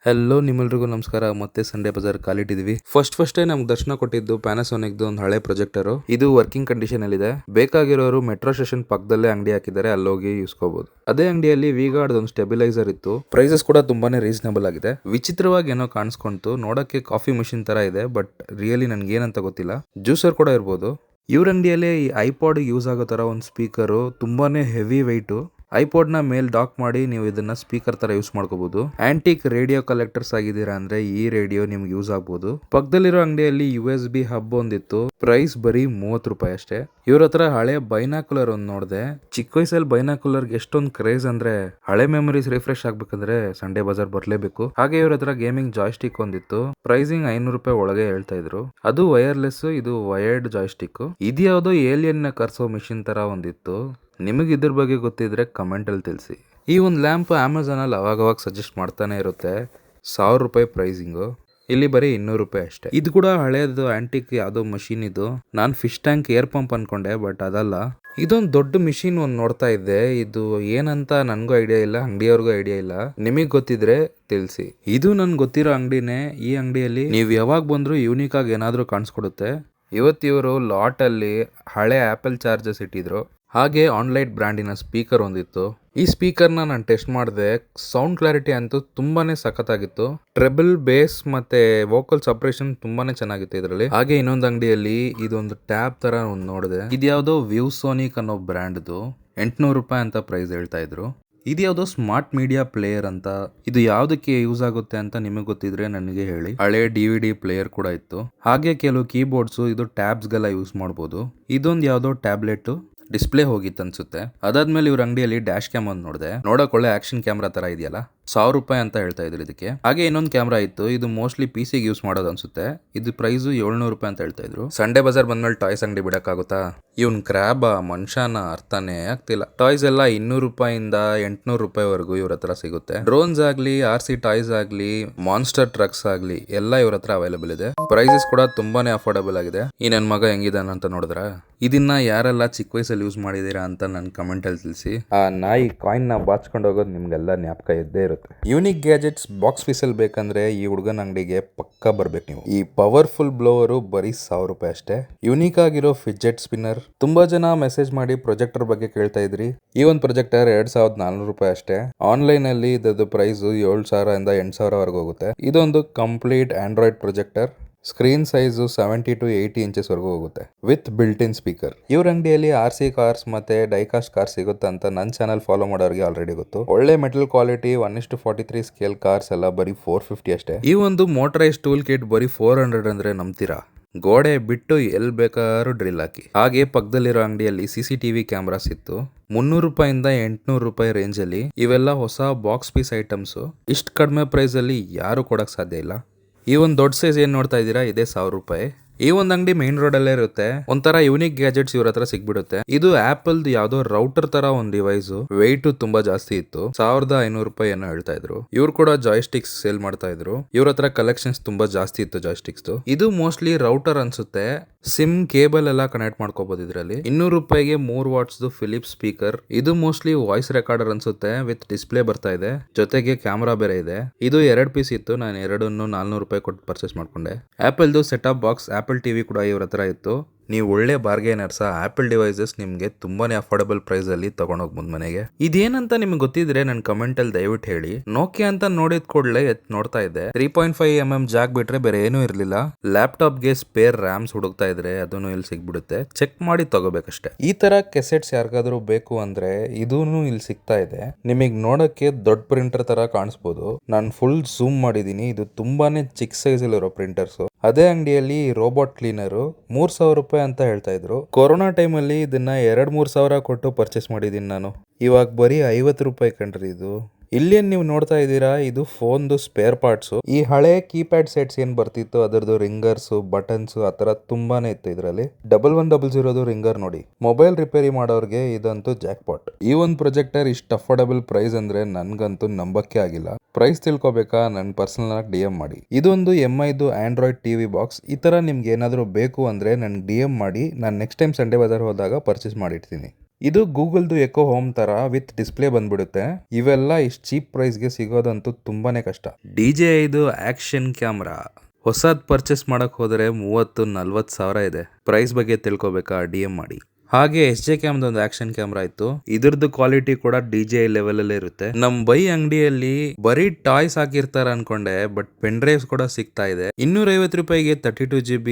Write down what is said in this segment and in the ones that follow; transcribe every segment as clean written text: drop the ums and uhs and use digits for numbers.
Hello ನಿಮ್ಮೆಲ್ರಿಗೂ ನಮಸ್ಕಾರ. ಮತ್ತೆ ಸಂಡೇ ಬಜಾರ್ ಕಾಲಿಟ್ಟಿದೀವಿ. ಫಸ್ಟೇ ನಮ್ಗೆ ದರ್ಶನ ಕೊಟ್ಟಿದ್ದು ಪ್ಯಾನಾಸೋನಿಕ್ ಒಂದು ಹಳೆ ಪ್ರೊಜೆಕ್ಟರ್. ಇದು ವರ್ಕಿಂಗ್ ಕಂಡೀಷನ್ ಅಲ್ಲಿ ಇದೆ. ಬೇಕಾಗಿರೋರು ಮೆಟ್ರೋ ಸ್ಟೇಷನ್ ಪಕ್ಕದಲ್ಲೇ ಅಂಗಡಿ ಹಾಕಿದ್ದಾರೆ, ಅಲ್ಲೋಗಿ ಯೂಸ್ಕೋಬಹುದು. ಅದೇ ಅಂಗಡಿಯಲ್ಲಿ ವಿಗಾರ್ಡ್ ಒಂದು ಸ್ಟೆಬಿಲೈಸರ್ ಇತ್ತು. ಪ್ರೈಸಸ್ ಕೂಡ ತುಂಬಾನೇ ರೀಸನಬಲ್ ಆಗಿದೆ. ವಿಚಿತ್ರವಾಗಿ ಏನೋ ಕಾಣಿಸ್ಕೊಂತು, ನೋಡಕ್ಕೆ ಕಾಫಿ ಮಷಿನ್ ತರ ಇದೆ, ಬಟ್ ರಿಯಲಿ ನನ್ಗೆ ಏನಂತ ಗೊತ್ತಿಲ್ಲ. ಜ್ಯೂಸರ್ ಕೂಡ ಇರ್ಬೋದು. ಇವ್ರ ಅಂಗಡಿಯಲ್ಲಿ ಈ ಐಪಾಡ್ ಯೂಸ್ ಆಗೋ ತರ ಒಂದು ಸ್ಪೀಕರ್, ತುಂಬಾನೇ ಹೆವಿ ವೆಯ್ಟ್. ಐಪಾಡ್ ನ ಮೇಲ್ ಡಾಕ್ ಮಾಡಿ ನೀವು ಇದನ್ನ ಸ್ಪೀಕರ್ ತರ ಯೂಸ್ ಮಾಡ್ಕೋಬಹುದು. ಆಂಟಿಕ್ ರೇಡಿಯೋ ಕಲೆಕ್ಟರ್ಸ್ ಆಗಿದ್ದೀರಾ ಅಂದ್ರೆ ಈ ರೇಡಿಯೋ ನಿಮ್ಗೆ ಯೂಸ್ ಆಗ್ಬಹುದು. ಪಕ್ಕದಲ್ಲಿರೋ ಅಂಗಡಿಯಲ್ಲಿ USB ಹಬ್ ಒಂದಿತ್ತು. ಪ್ರೈಸ್ ಬರೀ 30 ರೂಪಾಯಿ ಅಷ್ಟೇ. ಇವ್ರ ಹತ್ರ ಹಳೆ ಬೈನಾಕ್ಯುಲರ್ ಒಂದ್ ನೋಡಿದೆ. ಚಿಕ್ಕ ವಯಸ್ಸಲ್ಲಿ ಬೈನಾಕ್ಯುಲರ್ ಎಷ್ಟೊಂದು ಕ್ರೇಜ್ ಅಂದ್ರೆ, ಹಳೆ ಮೆಮೊರೀಸ್ ರಿಫ್ರೆಶ್ ಆಗ್ಬೇಕಂದ್ರೆ ಸಂಡೇ ಬಜಾರ್ ಬರ್ಲೇಬೇಕು. ಹಾಗೆ ಇವ್ರ ಹತ್ರ ಗೇಮಿಂಗ್ ಜಾಯ್ಸ್ಟಿಕ್ ಒಂದಿತ್ತು. ಪ್ರೈಸಿಂಗ್ 500 ರೂಪಾಯಿ ಒಳಗೆ ಹೇಳ್ತಾ ಇದ್ರು. ಅದು ವೈರ್ಲೆಸ್, ಇದು ವೈರ್ಡ್ ಜಾಯ್ಸ್ಟಿಕ್. ಇದ್ಯಾವುದೋ ಏಲಿಯನ್ ನ ಕರ್ಸೋ ಮಿಷಿನ್ ತರ ಒಂದಿತ್ತು. ನಿಮಗೆ ಇದ್ರ ಬಗ್ಗೆ ಗೊತ್ತಿದ್ರೆ ಕಮೆಂಟ್ ಅಲ್ಲಿ ತಿಳಿಸಿ. ಈ ಒಂದು ಲ್ಯಾಂಪ್ ಅಮೆಝಾನ್ ಅಲ್ಲಿ ಅವಾಗವಾಗ ಸಜೆಸ್ಟ್ ಮಾಡ್ತಾನೆ ಇರುತ್ತೆ. 1000 ರೂಪಾಯಿ ಪ್ರೈಸಿಂಗು. ಇಲ್ಲಿ ಬರೀ 200 ರೂಪಾಯಿ ಅಷ್ಟೇ. ಇದು ಕೂಡ ಹಳೇದು ಆಂಟಿಕ್ ಯಾವುದೋ ಮಷೀನ್. ಇದು ನಾನು ಫಿಶ್ ಟ್ಯಾಂಕ್ ಏರ್ ಪಂಪ್ ಅನ್ಕೊಂಡೆ, ಬಟ್ ಅದಲ್ಲ. ಇದೊಂದು ದೊಡ್ಡ ಮಿಷಿನ್ ಒಂದು ನೋಡ್ತಾ ಇದ್ದೆ. ಇದು ಏನಂತ ನನ್ಗೂ ಐಡಿಯಾ ಇಲ್ಲ, ಅಂಗಡಿಯವ್ರಿಗೂ ಐಡಿಯಾ ಇಲ್ಲ. ನಿಮಗೆ ಗೊತ್ತಿದ್ರೆ ತಿಳಿಸಿ. ಇದು ನನ್ಗೆ ಗೊತ್ತಿರೋ ಅಂಗಡಿನೇ. ಈ ಅಂಗಡಿಯಲ್ಲಿ ನೀವು ಯಾವಾಗ ಬಂದ್ರು ಯೂನಿಕ್ ಆಗಿ ಏನಾದ್ರೂ ಕಾಣಿಸ್ಕೊಡುತ್ತೆ. ಇವತ್ತಿವರು ಲಾಟ್ ಅಲ್ಲಿ ಹಳೆ ಆಪಲ್ ಚಾರ್ಜರ್ಸ್ ಇಟ್ಟಿದ್ರು. ಹಾಗೆ ಆನ್ಲೈಟ್ ಬ್ರ್ಯಾಂಡಿನ ಸ್ಪೀಕರ್ ಒಂದಿತ್ತು. ಈ ಸ್ಪೀಕರ್ನ ನಾನು ಟೆಸ್ಟ್ ಮಾಡಿದೆ. ಸೌಂಡ್ ಕ್ಲಾರಿಟಿ ಅಂತೂ ತುಂಬಾನೇ ಸಖತ್ತಾಗಿತ್ತು. ಟ್ರೆಬಲ್, ಬೇಸ್ ಮತ್ತೆ ವೋಕಲ್ ಸಪರೇಷನ್ ತುಂಬಾನೇ ಚೆನ್ನಾಗಿತ್ತು ಇದರಲ್ಲಿ. ಹಾಗೆ ಇನ್ನೊಂದು ಅಂಗಡಿಯಲ್ಲಿ ಇದೊಂದು ಟ್ಯಾಬ್ ತರ ಒಂದು ನೋಡಿದೆ. ಇದ್ಯಾವುದೋ ವ್ಯೂಸೋನಿಕ್ ಅನ್ನೋ ಬ್ರ್ಯಾಂಡ್ದು. 800 ರೂಪಾಯಿ ಅಂತ ಪ್ರೈಸ್ ಹೇಳ್ತಾ ಇದ್ರು. ಇದ್ಯಾವುದೋ ಸ್ಮಾರ್ಟ್ ಮೀಡಿಯಾ ಪ್ಲೇಯರ್ ಅಂತ. ಇದು ಯಾವುದಕ್ಕೆ ಯೂಸ್ ಆಗುತ್ತೆ ಅಂತ ನಿಮಗೆ ಗೊತ್ತಿದ್ರೆ ನನಗೆ ಹೇಳಿ. ಹಳೆ DVD ಪ್ಲೇಯರ್ ಕೂಡ ಇತ್ತು. ಹಾಗೆ ಕೆಲವು ಕೀಬೋರ್ಡ್ಸ್, ಇದು ಟ್ಯಾಬ್ಸ್ ಗೆಲ್ಲ ಯೂಸ್ ಮಾಡಬಹುದು. ಇದೊಂದು ಯಾವುದೋ ಟ್ಯಾಬ್ಲೆಟ್. ಡಿಸ್ಪ್ಲೇ ಹೋಗಿತ್ತು ಅನ್ಸುತ್ತೆ. ಅದಾದ್ಮೇಲೆ ಇವ್ರ ಅಂಗಡಿಯಲ್ಲಿ ಡ್ಯಾಶ್ ಕ್ಯಾಮ್ ಒಂದು ನೋಡಿದೆ. ನೋಡಕ್ ಒಳ್ಳೆ ಆಕ್ಷನ್ ಕ್ಯಾಮ್ರಾ ತರ ಇದೆಯಲ್ಲ. 1000 ರೂಪಾಯಿ ಅಂತ ಹೇಳ್ತಾ ಇದ್ರು ಇದಕ್ಕೆ. ಹಾಗೆ ಇನ್ನೊಂದು ಕ್ಯಾಮ್ರಾ ಇತ್ತು. ಇದು ಮೋಸ್ಟ್ಲಿ PC ಗೆ ಯೂಸ್ ಮಾಡೋದು ಅನ್ಸುತ್ತೆ. ಇದು ಪ್ರೈಸ್ 700 ರೂಪಾಯಿ ಅಂತ ಹೇಳ್ತಾ ಇದ್ರು. ಸಂಡೇ ಬಜಾರ್ ಬಂದ್ಮೇಲೆ ಟಾಯ್ಸ್ ಅಂಗಡಿ ಬಿಡಕ್ಕಾಗುತ್ತಾ? ಇವ್ನ್ ಕ್ರಾಬ ಮನುಷ್ಯನ ಅರ್ಥನೇ ಆಗ್ತಿಲ್ಲ. ಟಾಯ್ಸ್ ಎಲ್ಲ 200 ರೂಪಾಯಿಂದ 800 ರೂಪಾಯಿವರೆಗೂ ಇವ್ರ ಹತ್ರ ಸಿಗುತ್ತೆ. ಡ್ರೋನ್ಸ್ ಆಗ್ಲಿ, RC ಟಾಯ್ಸ್ ಆಗ್ಲಿ, ಮಾನ್ಸ್ಟರ್ ಟ್ರಕ್ಸ್ ಆಗ್ಲಿ, ಎಲ್ಲ ಇವ್ರ ಹತ್ರ ಅವೈಲೇಬಲ್ ಇದೆ. ಪ್ರೈಸಸ್ ಕೂಡ ತುಂಬಾನೇ ಅಫೋರ್ಡಬಲ್ ಆಗಿದೆ. ಈ ನನ್ ಮಗ ಹೆಂಗಿದಾನ ಅಂತ ನೋಡಿದ್ರ? ಇದನ್ನ ಯಾರೆಲ್ಲ ಚಿಕ್ಕ ವಯಸ್ಸಲ್ಲಿ ಯೂಸ್ ಮಾಡಿದೀರಾ ಅಂತ ನನ್ ಕಮೆಂಟ್ ಅಲ್ಲಿ ತಿಳಿಸಿ. ಆ ನಾಯಿ ಕಾಯಿನ್ ನ ಬಾಚ್ಕೊಂಡು ಹೋಗೋದು ನಿಮ್ಗೆಲ್ಲ ಜ್ಞಾಪಕ ಇದ್ದೇ ಇರುತ್ತೆ. ಯೂನಿಕ್ ಗ್ಯಾಜೆಟ್ಸ್ ಬಾಕ್ಸ್ ಪೀಸಲ್ ಬೇಕಂದ್ರೆ ಈ ಹುಡುಗನ ಅಂಗಡಿಗೆ ಪಕ್ಕ ಬರ್ಬೇಕು ನೀವು. ಈ ಪವರ್ಫುಲ್ ಬ್ಲೋವರು ಬರೀ 1000 ರೂಪಾಯಿ ಅಷ್ಟೇ. ಯೂನಿಕ್ ಆಗಿರೋ ಫಿಜೆಟ್ ಸ್ಪಿನ್ನರ್. ತುಂಬಾ ಜನ ಮೆಸೇಜ್ ಮಾಡಿ ಪ್ರೊಜೆಕ್ಟರ್ ಬಗ್ಗೆ ಕೇಳ್ತಾ ಇದ್ರಿ. ಈ ಒಂದು ಪ್ರೊಜೆಕ್ಟರ್ 2400 ರೂಪಾಯಿ ಅಷ್ಟೇ. ಆನ್ಲೈನ್ ಅಲ್ಲಿ ಇದರ ಪ್ರೈಸ್ 7000 ಇಂದ 8000 ವರೆಗೂ ಹೋಗುತ್ತೆ. ಇದೊಂದು complete Android projector. Screen size 70 to 80 inches ವರೆಗೂ ಹೋಗುತ್ತೆ ವಿತ್ ಬಿಲ್ಟ್ ಇನ್ ಸ್ಪೀಕರ್. ಇವ್ರ ಅಂಗಡಿಯಲ್ಲಿ RC ಕಾರ್ಸ್ ಮತ್ತೆ ಡೈಕಾಸ್ಟ್ ಕಾರ್ ಸಿಗುತ್ತೆ ಅಂತ ನನ್ನ ಚಾನಲ್ ಫಾಲೋ ಮಾಡೋರಿಗೆ ಆಲ್ರೆಡಿ ಗೊತ್ತು. ಒಳ್ಳೆ ಮೆಟಲ್ ಕ್ವಾಲಿಟಿ 1:43 ಸ್ಕೇಲ್ ಕಾರ್ಸ್ ಎಲ್ಲ ಬರೀ 450 ಅಷ್ಟೇ. ಈ ಒಂದು ಮೋಟರೈಸ್ ಟೂಲ್ ಕಿಟ್ ಬರೀ 400 ಅಂದ್ರೆ ನಂಬ್ತೀರಾ? ಗೋಡೆ ಬಿಟ್ಟು ಎಲ್ಲಿ ಬೇಕಾದ್ರೂ ಡ್ರಿಲ್ ಹಾಕಿ. ಹಾಗೆ ಪಕ್ಕದಲ್ಲಿರೋ ಅಂಗಡಿಯಲ್ಲಿ CCTV ಕ್ಯಾಮ್ರಾಸ್ ಇತ್ತು. 300 ರೂಪಾಯಿಂದ 800 ರೂಪಾಯಿ ರೇಂಜ್ ಅಲ್ಲಿ. ಇವೆಲ್ಲ ಹೊಸ ಬಾಕ್ಸ್ ಪೀಸ್ ಐಟಮ್ಸ್. ಇಷ್ಟು ಕಡಿಮೆ ಪ್ರೈಸ್ ಅಲ್ಲಿ ಯಾರು ಕೊಡಕ್ ಸಾಧ್ಯ ಇಲ್ಲ. ಈ ಒಂದು ದೊಡ್ಡ ಸೈಜ್ ಏನ್ ನೋಡ್ತಾ ಇದ್ದೀರಾ, ಇದೇ 1000 ರೂಪಾಯಿ. ಈ ಒಂದು ಅಂಗಡಿ ಮೈನ್ ರೋಡ್ ಅಲ್ಲೇ ಇರುತ್ತೆ. ಒಂಥರ ಯೂನಿಕ್ ಗ್ಯಾಜೆಟ್ಸ್ ಇವ್ರ ಹತ್ರ ಸಿಗ್ಬಿಡುತ್ತೆ. ಇದು ಆಪಲ್ ಯಾವ್ದೋ ರೌಟರ್ ತರ ಒಂದು ಡಿವೈಸ್. ವೆಯ್ಟ್ ತುಂಬಾ ಜಾಸ್ತಿ ಇತ್ತು. 1500 ರೂಪಾಯಿ ಏನೋ ಹೇಳ್ತಾ ಇದ್ರು. ಇವ್ರು ಕೂಡ ಜಾಯ್ಸ್ಟಿಕ್ಸ್ ಸೇಲ್ ಮಾಡ್ತಾ ಇದ್ರು. ಇವ್ರ ಹತ್ರ ಕಲೆಕ್ಷನ್ಸ್ ತುಂಬಾ ಜಾಸ್ತಿ ಇತ್ತು ಜಾಯ್ಸ್ಟಿಕ್ಸ್. ಇದು ಮೋಸ್ಟ್ಲಿ ರೌಟರ್ ಅನ್ಸುತ್ತೆ. ಸಿಮ್ ಕೇಬಲ್ ಎಲ್ಲ ಕನೆಕ್ಟ್ ಮಾಡ್ಕೋಬಹುದು ಇದರಲ್ಲಿ. 200 ರೂಪಾಯಿಗೆ 3 ವಾಟ್ಸ್ ಫಿಲಿಪ್ಸ್ ಸ್ಪೀಕರ್. ಇದು ಮೋಸ್ಟ್ಲಿ ವಾಯ್ಸ್ ರೆಕಾರ್ಡರ್ ಅನ್ಸುತ್ತೆ. ವಿತ್ ಡಿಸ್ಪ್ಲೇ ಬರ್ತಾ ಇದೆ, ಜೊತೆಗೆ ಕ್ಯಾಮ್ರಾ ಬೇರೆ ಇದೆ. ಇದು 2 ಪೀಸ್ ಇತ್ತು. ನಾನು ಎರಡನ್ನು 400 ರೂಪಾಯಿ ಕೊಟ್ಟು ಪರ್ಚೇಸ್ ಮಾಡ್ಕೊಂಡೆ. ಆಪಲ್ದು ಸೆಟಪ್ ಬಾಕ್ಸ್, ಆಪಲ್ TV ಕೂಡ ಇವ್ರ ಹತ್ರ ಇತ್ತು. ನೀವು ಒಳ್ಳೆ ಬಾರ್ಗೇನರ್ಸ. ಆಪಲ್ ಡಿವೈಸಸ್ ನಿಮ್ಗೆ ತುಂಬಾನೇ ಅಫೋರ್ಡಬಲ್ ಪ್ರೈಸ್ ಅಲ್ಲಿ ತಗೊಂಡೋಗ್ಬೋದು ಮನೆಗೆ. ಇದೇನಂತ ನಿಮ್ಗೆ ಗೊತ್ತಿದ್ರೆ ನನ್ ಕಮೆಂಟ್ ಅಲ್ಲಿ ದಯವಿಟ್ಟು ಹೇಳಿ. ನೋಕಿಯಾ ಅಂತ ನೋಡಿದ ಕೂಡಲೇ ನೋಡ್ತಾ ಇದ್ದೆ. 3.5mm ಜಾಕ್ ಬಿಟ್ರೆ ಬೇರೆ ಏನೂ ಇರ್ಲಿಲ್ಲ. ಲ್ಯಾಪ್ಟಾಪ್ ಗೆ ಸ್ಪೇರ್ ರ್ಯಾಮ್ಸ್ ಹುಡುಕ್ತಾ ಇದ್ರೆ ಅದನ್ನು ಇಲ್ಲಿ ಸಿಗ್ಬಿಡುತ್ತೆ. ಚೆಕ್ ಮಾಡಿ ತಗೋಬೇಕಷ್ಟೇ. ಈ ತರ ಕೆಸೆಟ್ಸ್ ಯಾರಿಗಾದ್ರೂ ಬೇಕು ಅಂದ್ರೆ ಇದೂನು ಇಲ್ಲಿ ಸಿಗ್ತಾ ಇದೆ. ನಿಮಗ್ ನೋಡಕ್ಕೆ ದೊಡ್ಡ ಪ್ರಿಂಟರ್ ತರ ಕಾಣಿಸ್ಬೋದು. ನಾನು ಫುಲ್ ಝೂಮ್ ಮಾಡಿದೀನಿ. ಇದು ತುಂಬಾನೇ ಚಿಕ್ಕ ಸೈಜ್ ಇರೋ ಪ್ರಿಂಟರ್ಸ್. ಅದೇ ಅಂಗಡಿಯಲ್ಲಿ ರೋಬೋಟ್ ಕ್ಲೀನರ್ 3000 ರೂಪಾಯಿ ಅಂತ ಹೇಳ್ತಾ ಇದ್ರು. ಕೊರೋನಾ ಟೈಮ್ ಅಲ್ಲಿ ಇದನ್ನ 2-3 ಸಾವಿರ ಕೊಟ್ಟು ಪರ್ಚೇಸ್ ಮಾಡಿದೀನಿ ನಾನು. ಇವಾಗ ಬರೀ 50 ರೂಪಾಯಿ ಕಂಡ್ರಿ ಇದು. ಇಲ್ಲಿ ನೀವು ನೋಡ್ತಾ ಇದ್ದೀರಾ, ಇದು ಫೋನ್ದು ಸ್ಪೇರ್ ಪಾರ್ಟ್ಸ್. ಈ ಹಳೆ ಕೀಪ್ಯಾಡ್ ಸೆಟ್ಸ್ ಏನ್ ಬರ್ತಿತ್ತು ಅದರದ್ದು ರಿಂಗರ್ಸ್, ಬಟನ್ಸ್ ಆತರ ತುಂಬಾನೇ ಇತ್ತು ಇದರಲ್ಲಿ. 1100 ರಿಂಗರ್ ನೋಡಿ. ಮೊಬೈಲ್ ರಿಪೇರಿ ಮಾಡೋರ್ಗೆ ಇದಂತೂ ಜಾಕ್ ಪಾಟ್. ಈ ಒಂದು ಪ್ರೊಜೆಕ್ಟರ್ ಇಷ್ಟು ಅಫೋರ್ಡಬಲ್ ಪ್ರೈಸ್ ಅಂದ್ರೆ ನನ್ಗಂತೂ ನಂಬಕ್ಕೆ ಆಗಿಲ್ಲ. ಪ್ರೈಸ್ ತಿಳ್ಕೊಬೇಕಾ ನನ್ ಪರ್ಸನಲ್ ಆಗಿ DM ಮಾಡಿ. ಇದೊಂದು MIದು ಆಂಡ್ರಾಯ್ಡ್ TV ಬಾಕ್ಸ್. ಈ ತರ ನಿಮ್ಗೆ ಏನಾದ್ರು ಬೇಕು ಅಂದ್ರೆ ನನ್ಗೆ DM ಮಾಡಿ. ನಾನು ನೆಕ್ಸ್ಟ್ ಟೈಮ್ ಸಂಡೇ ಬಜಾರ್ ಹೋದಾಗ ಪರ್ಚೇಸ್ ಮಾಡಿರ್ತೀನಿ. ಇದು ಗೂಗಲ್ದು ಎಕೋ ಹೋಮ್ ತರ ವಿತ್ ಡಿಸ್ಪ್ಲೇ ಬಂದ್ಬಿಡುತ್ತೆ. ಇವೆಲ್ಲ ಇಷ್ಟು ಚೀಪ್ ಪ್ರೈಸ್ಗೆ ಸಿಗೋದಂತೂ ತುಂಬಾನೇ ಕಷ್ಟ. DJI ಆಕ್ಷನ್ ಕ್ಯಾಮ್ರಾ ಹೊಸದ್ ಪರ್ಚೇಸ್ ಮಾಡಕ್ ಹೋದ್ರೆ 30-40 ಸಾವಿರ ಇದೆ. ಪ್ರೈಸ್ ಬಗ್ಗೆ ತಿಳ್ಕೊಬೇಕಾ DM ಮಾಡಿ. ಹಾಗೆ SJ ಕ್ಯಾಮ್ದ ಒಂದು ಆಕ್ಷನ್ ಕ್ಯಾಮ್ರಾ ಇತ್ತು. ಇದ್ರದ್ದು ಕ್ವಾಲಿಟಿ ಕೂಡ DJI ಲೆವೆಲ್ ಅಲ್ಲೇ ಇರುತ್ತೆ. ನಮ್ ಬೈ ಅಂಗಡಿಯಲ್ಲಿ ಬರೀ ಟಾಯ್ಸ್ ಹಾಕಿರ್ತಾರ ಅನ್ಕೊಂಡೆ, ಬಟ್ ಪೆನ್ ಡ್ರೈವ್ಸ್ ಕೂಡ ಸಿಗ್ತಾ ಇದೆ. 250 ರೂಪಾಯಿಗೆ 32 GB,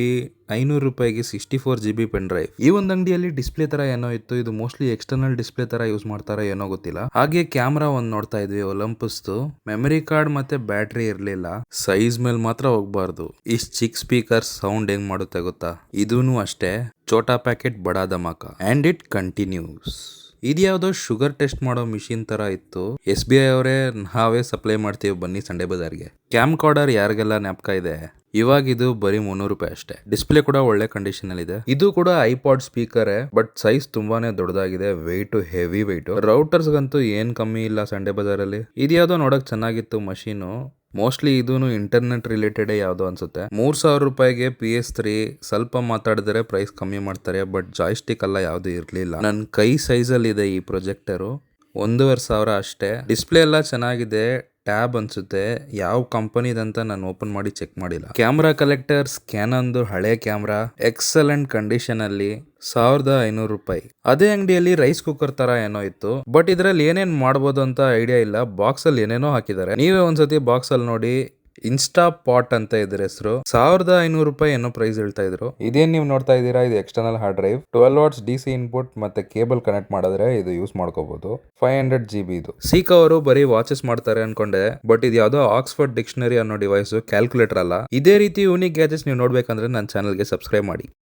500 ರೂಪಾಯಿಗೆ 64 GB ಪೆನ್ ಡ್ರೈವ್. ಈ ಒಂದು ಅಂಗಡಿಯಲ್ಲಿ ಡಿಸ್ಪ್ಲೇ ತರ ಏನೋ ಇತ್ತು. ಇದು ಮೋಸ್ಟ್ಲಿ ಎಕ್ಸ್ಟರ್ನಲ್ ಡಿಸ್ಪ್ಲೇ ತರ ಯೂಸ್ ಮಾಡ್ತಾರ ಏನೋ ಗೊತ್ತಿಲ್ಲ. ಹಾಗೆ ಕ್ಯಾಮ್ರಾ ಒಂದ್ ನೋಡ್ತಾ ಇದ್ವಿ, ಒಲಂಪಸ್ದು. ಮೆಮರಿ ಕಾರ್ಡ್ ಮತ್ತೆ ಬ್ಯಾಟ್ರಿ ಇರ್ಲಿಲ್ಲ. ಸೈಜ್ ಮೇಲೆ ಮಾತ್ರ ಹೋಗ್ಬಾರ್ದು. ಇಷ್ಟ್ ಚಿಕ್ ಸ್ಪೀಕರ್ ಸೌಂಡ್ ಹೆಂಗ್ ಮಾಡುತ್ತೆ ಗೊತ್ತಾ? ಇದೂನು ಅಷ್ಟೇ, ಚೋಟಾ ಪ್ಯಾಕೆಟ್ ಬಡಾ ಧಮಾಕ. And it continues. ಇದ್ಯಾವುದೋ ಶುಗರ್ ಟೆಸ್ಟ್ ಮಾಡೋ ಮಿಷಿನ್ ತರ ಇತ್ತು. SBI ಅವರೇ ನಾವೇ ಸಪ್ಲೈ ಮಾಡ್ತೀವಿ ಬನ್ನಿ ಸಂಡೇ ಬಜಾರ್ಗೆ. ಕ್ಯಾಮ್ ಕಾರ್ಡರ್ ಯಾರಿಗೆಲ್ಲ ಜ್ಞಾಪಕ ಇದೆ? ಇವಾಗ ಇದು ಬರೀ 300 ರೂಪಾಯಿ ಅಷ್ಟೇ. ಡಿಸ್ಪ್ಲೇ ಕೂಡ ಒಳ್ಳೆ ಕಂಡೀಷನ್ ಅಲ್ಲಿ ಇದೆ. ಇದು ಕೂಡ ಐಪಾಡ್ ಸ್ಪೀಕರ್, ಬಟ್ ಸೈಜ್ ತುಂಬಾನೇ ದೊಡ್ಡದಾಗಿದೆ. Weight heavy weight. ರೌಟರ್ಸ್ ಗಂತೂ ಏನ್ ಕಮ್ಮಿ ಇಲ್ಲ ಸಂಡೇ ಬಜಾರ್ ಅಲ್ಲಿ. ಇದ್ಯಾವುದೋ ನೋಡಕ್ ಚೆನ್ನಾಗಿತ್ತು ಮಷೀನು. ಮೋಸ್ಟ್ಲಿ ಇದೂನು ಇಂಟರ್ನೆಟ್ ರಿಲೇಟೆಡ್ ಯಾವ್ದೋ ಅನ್ಸುತ್ತೆ. 3000 ರೂಪಾಯಿಗೆ PS3. ಸ್ವಲ್ಪ ಮಾತಾಡಿದ್ರೆ ಪ್ರೈಸ್ ಕಮ್ಮಿ ಮಾಡ್ತಾರೆ, ಬಟ್ ಜಾಯ್ಸ್ಟಿಕ್ ಎಲ್ಲ ಯಾವ್ದು ಇರ್ಲಿಲ್ಲ. ನನ್ ಕೈ ಸೈಜ್ ಅಲ್ಲಿ ಇದೆ ಈ ಪ್ರೊಜೆಕ್ಟರು. 1500 ಅಷ್ಟೇ. ಡಿಸ್ಪ್ಲೇ ಎಲ್ಲ ಚೆನ್ನಾಗಿದೆ. ಟ್ಯಾಬ್ ಅನ್ಸುತ್ತೆ. ಯಾವ ಕಂಪನಿದಂತ ನಾನು ಓಪನ್ ಮಾಡಿ ಚೆಕ್ ಮಾಡಿಲ್ಲ. ಕ್ಯಾಮ್ರಾ ಕಲೆಕ್ಟರ್ ಕ್ಯಾನನ್ದು ಹಳೆ ಕ್ಯಾಮ್ರಾ ಎಕ್ಸಲೆಂಟ್ ಕಂಡೀಷನ್ ಅಲ್ಲಿ 1500 ರೂಪಾಯಿ. ಅದೇ ಅಂಗಡಿಯಲ್ಲಿ ರೈಸ್ ಕುಕ್ಕರ್ ತರ ಏನೋ ಇತ್ತು, ಬಟ್ ಇದ್ರಲ್ಲಿ ಏನೇನ್ ಮಾಡ್ಬೋದು ಅಂತ ಐಡಿಯಾ ಇಲ್ಲ. ಬಾಕ್ಸ್ ಅಲ್ಲಿ ಏನೇನೋ ಹಾಕಿದ್ದಾರೆ. ನೀವೇ ಒಂದ್ಸತಿ ಬಾಕ್ಸ್ ಅಲ್ಲಿ ನೋಡಿ. ಇನ್ಸ್ಟಾ ಪಾಟ್ ಅಂತ ಇದ್ರ ಹೆಸರು. 1500 ರೂಪಾಯಿ ಏನೋ ಪ್ರೈಸ್ ಹೇಳ್ತಾ ಇದ್ರು. ಇದೇನ್ ನೀವು ನೋಡ್ತಾ ಇದ್ದೀರಾ, ಇದು external hard drive. 12 what's DC input ಮತ್ತೆ ಕೇಬಲ್ ಕನೆಕ್ಟ್ ಮಾಡಿದ್ರೆ ಇದು ಯೂಸ್ ಮಾಡ್ಕೋಬಹುದು. 500 GB ಇದು. ಸೀಕ್ ಅವರು ಬರೀ ವಾಚಸ್ ಮಾಡ್ತಾರೆ ಅನ್ಕೊಂಡೆ, ಬಟ್ ಇದು ಯಾವ್ದೋ ಆಕ್ಸ್ಫರ್ಡ್ ಡಿಕ್ಷನರಿ ಅನ್ನೋ ಡಿವೈಸ್, ಕ್ಯಾಲ್ಕುಲೇಟರ್ ಅಲ್ಲ. ಇದೇ ರೀತಿ ಯೂನಿಕ್ ಗ್ಯಾಜೆಟ್ಸ್ ನೀವು ನೋಡ್ಬೇಕಂದ್ರೆ ನನ್ನ ಚಾನಲ್ಗೆ ಸಬ್ಸ್ಕ್ರೈಬ್ ಮಾಡಿ.